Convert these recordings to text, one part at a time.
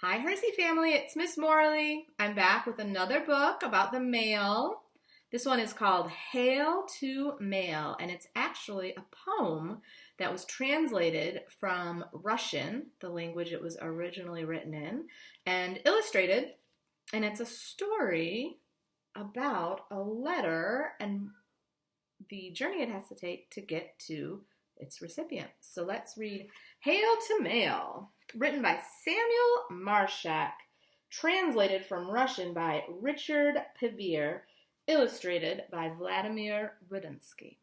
Hi, Hersey family. It's Miss Morley. I'm back with another book about the mail. This one is called Hail to Mail, and it's actually a poem that was translated from Russian, the language it was originally written in, and illustrated. And it's a story about a letter and the journey it has to take to get to its recipient. So let's read Hail to Mail, written by Samuel Marshak, translated from Russian by Richard Pevere, illustrated by Vladimir Rudinsky.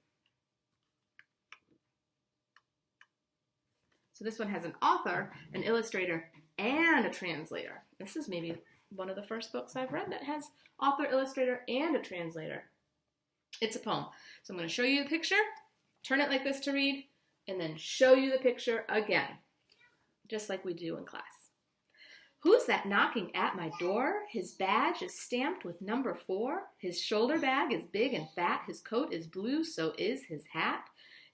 So this one has an author, an illustrator, and a translator. This is maybe one of the first books I've read that has author, illustrator, and a translator. It's a poem. So I'm going to show you the picture, turn it like this to read, and then show you the picture again, just like we do in class. Who's that knocking at my door? His badge is stamped with number 4. His shoulder bag is big and fat. His coat is blue, so is his hat.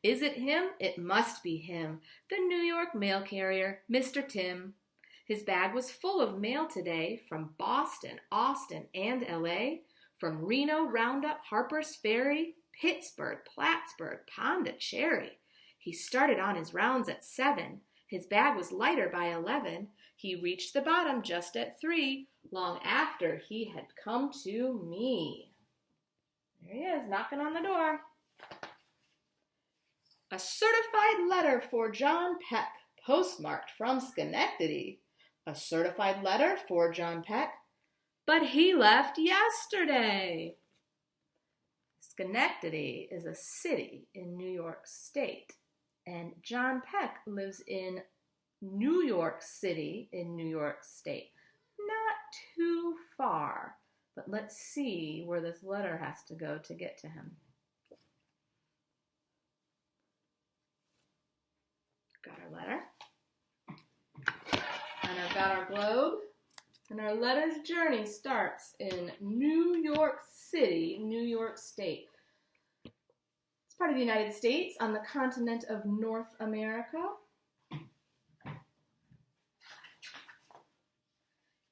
Is it him? It must be him, the New York mail carrier, Mr. Tim. His bag was full of mail today from Boston, Austin, and L.A., from Reno, Roundup, Harper's Ferry, Pittsburgh, Plattsburgh, Pondicherry. He started on his rounds at 7. His bag was lighter by 11. He reached the bottom just at 3, long after he had come to me. There he is, knocking on the door. A certified letter for John Peck, postmarked from Schenectady. A certified letter for John Peck, but he left yesterday. Schenectady is a city in New York State, and John Peck lives in New York City in New York State. Not too far, but let's see where this letter has to go to get to him. Got our letter, and I've got our globe. And our letter's journey starts in New York City, New York State. It's part of the United States on the continent of North America.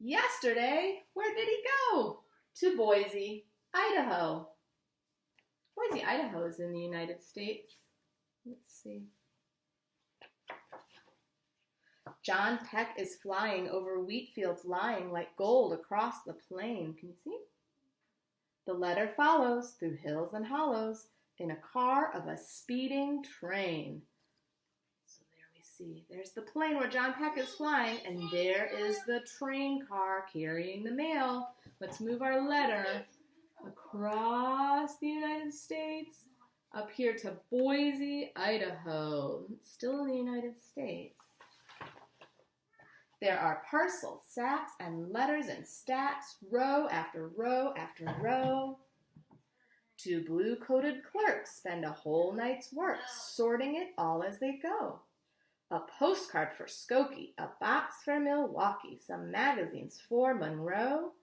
Yesterday, where did he go? To Boise, Idaho. Boise, Idaho is in the United States. Let's see. John Peck is flying over wheat fields lying like gold across the plain. Can you see? The letter follows through hills and hollows in a car of a speeding train. So there we see. There's the plane where John Peck is flying, and there is the train car carrying the mail. Let's move our letter across the United States up here to Boise, Idaho. It's still in the United States. There are parcels, sacks, and letters and stacks, row after row after row. 2 blue-coated clerks spend a whole night's work sorting it all as they go. A postcard for Skokie, a box for Milwaukee, some magazines for Monroe,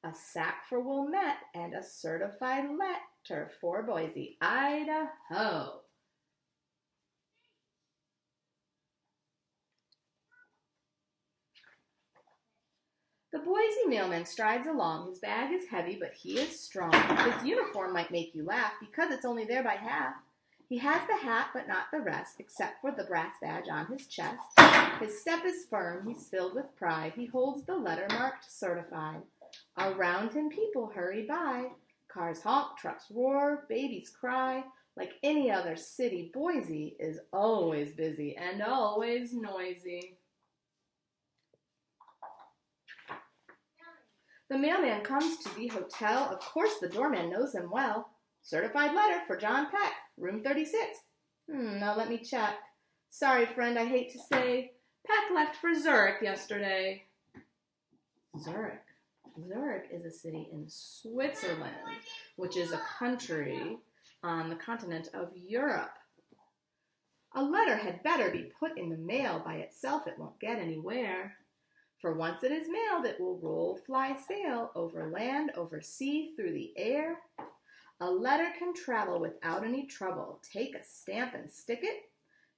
a sack for Wilmette, and a certified letter for Boise, Idaho. The Boise mailman strides along. His bag is heavy, but he is strong. His uniform might make you laugh because it's only there by half. He has the hat, but not the rest, except for the brass badge on his chest. His step is firm. He's filled with pride. He holds the letter marked certified. Around him people hurry by. Cars honk, trucks roar, babies cry. Like any other city, Boise is always busy and always noisy. The mailman comes to the hotel. Of course, the doorman knows him well. Certified letter for John Peck, room 36. Now let me check. Sorry, friend, I hate to say, Peck left for Zurich yesterday. Zurich. Zurich is a city in Switzerland, which is a country on the continent of Europe. A letter had better be put in the mail. By itself, it won't get anywhere. For once it is mailed, it will roll, fly, sail, over land, over sea, through the air. A letter can travel without any trouble. Take a stamp and stick it.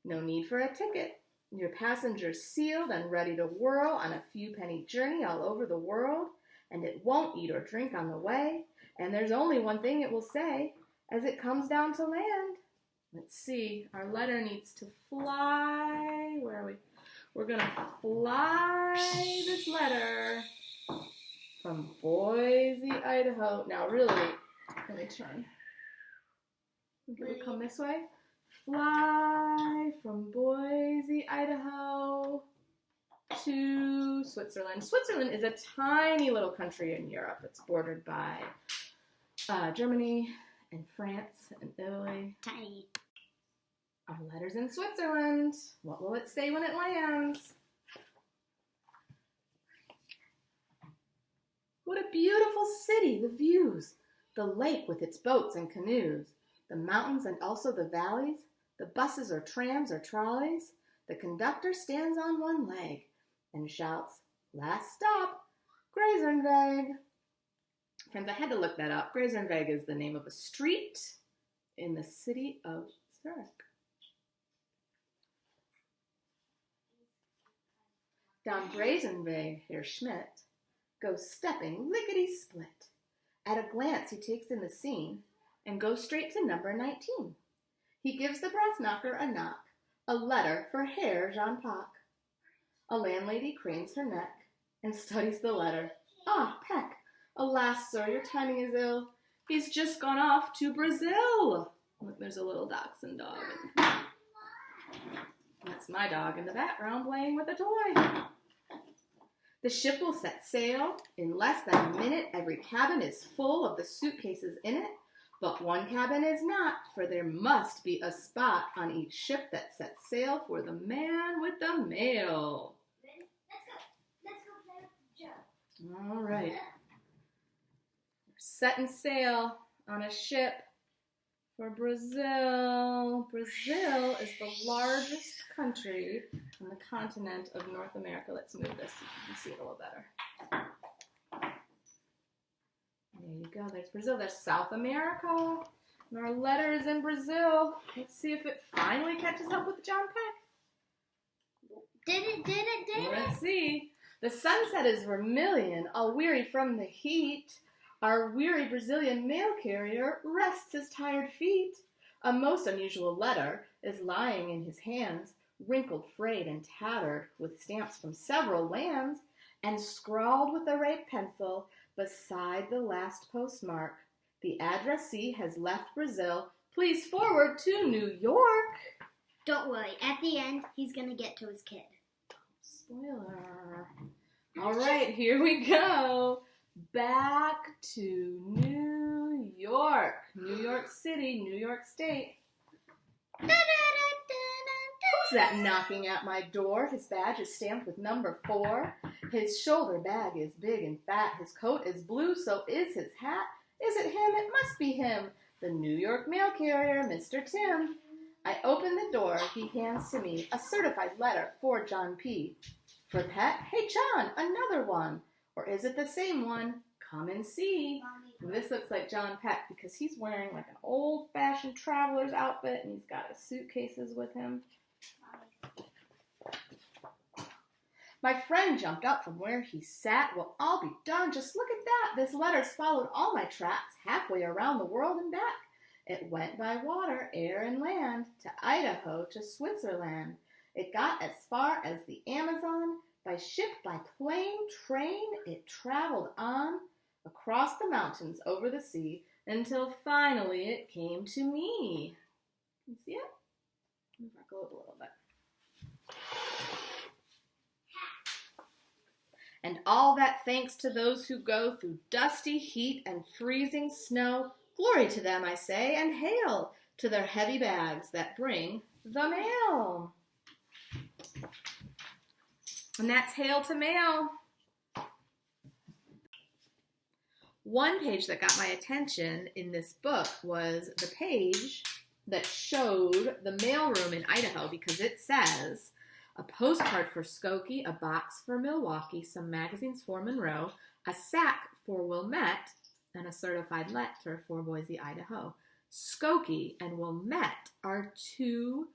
No need for a ticket. Your passengers sealed and ready to whirl on a few penny journey all over the world, and it won't eat or drink on the way, and there's only one thing it will say as it comes down to land. Let's see, our letter needs to fly. Where are we? We're going to fly this letter from Boise, Idaho. Now really, let me turn. Can we come this way? Fly from Boise, Idaho to Switzerland. Switzerland is a tiny little country in Europe. It's bordered by Germany and France and Italy. Tiny. Our letter's in Switzerland. What will it say when it lands? What a beautiful city, the views, the lake with its boats and canoes, the mountains and also the valleys, the buses or trams or trolleys. The conductor stands on one leg and shouts, "Last stop, Grazernweg." Friends, I had to look that up. Grazernweg is the name of a street in the city of Zurich. Down Grazernweg, Herr Schmidt goes stepping lickety-split. At a glance, he takes in the scene and goes straight to number 19. He gives the brass knocker a knock, a letter for Herr Jean Pac. A landlady cranes her neck and studies the letter. "Ah, Peck, alas, sir, your timing is ill. He's just gone off to Brazil." Look, there's a little dachshund dog. That's my dog in the background playing with a toy. The ship will set sail. In less than a minute, every cabin is full of the suitcases in it. But one cabin is not, for there must be a spot on each ship that sets sail for the man with the mail. Let's go play with Joe. All right. We're setting sail on a ship for Brazil. Brazil is the largest country on the continent of North America. Let's move this so you can see it a little better. There you go. There's Brazil. There's South America. And our letter is in Brazil. Let's see if it finally catches up with John Peck. Did it? Let's see. The sunset is vermilion, all weary from the heat. Our weary Brazilian mail carrier rests his tired feet. A most unusual letter is lying in his hands, wrinkled, frayed, and tattered, with stamps from several lands, and scrawled with a red pencil beside the last postmark. The addressee has left Brazil. Please forward to New York. Don't worry. At the end, he's going to get to his kid. Spoiler. All right, here we go. Back to New York. New York City, New York State. Who's that knocking at my door? His badge is stamped with number 4. His shoulder bag is big and fat. His coat is blue, so is his hat. Is it him? It must be him. The New York mail carrier, Mr. Tim. I open the door. He hands to me a certified letter for John P. For Pet? Hey, John, another one. Or is it the same one? Come and see. This looks like John Peck because he's wearing like an old-fashioned traveler's outfit and he's got his suitcases with him. My friend jumped up from where he sat. Well, I'll be darned. Just look at that. This letter's followed all my tracks halfway around the world and back. It went by water, air, and land to Idaho, to Switzerland. It got as far as the Amazon. By ship, by plane, train, it traveled on across the mountains, over the sea, until finally it came to me. Can you see it? Let me back a little bit. And all that thanks to those who go through dusty heat and freezing snow. Glory to them, I say, and hail to their heavy bags that bring the mail. And that's Hail to Mail. One page that got my attention in this book was the page that showed the mailroom in Idaho because it says a postcard for Skokie, a box for Milwaukee, some magazines for Monroe, a sack for Wilmette, and a certified letter for Boise, Idaho. Skokie and Wilmette are 2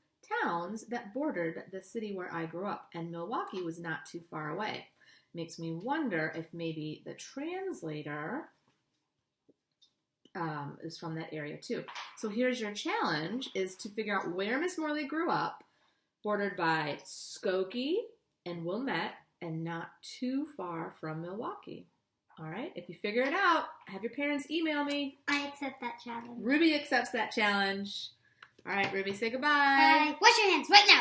towns that bordered the city where I grew up, and Milwaukee was not too far away. Makes me wonder if maybe the translator is from that area too. So here's your challenge, is to figure out where Miss Morley grew up, bordered by Skokie and Wilmette, and not too far from Milwaukee. All right, if you figure it out, have your parents email me. I accept that challenge. Ruby accepts that challenge. All right, Ruby, say goodbye. Bye. Wash your hands right now.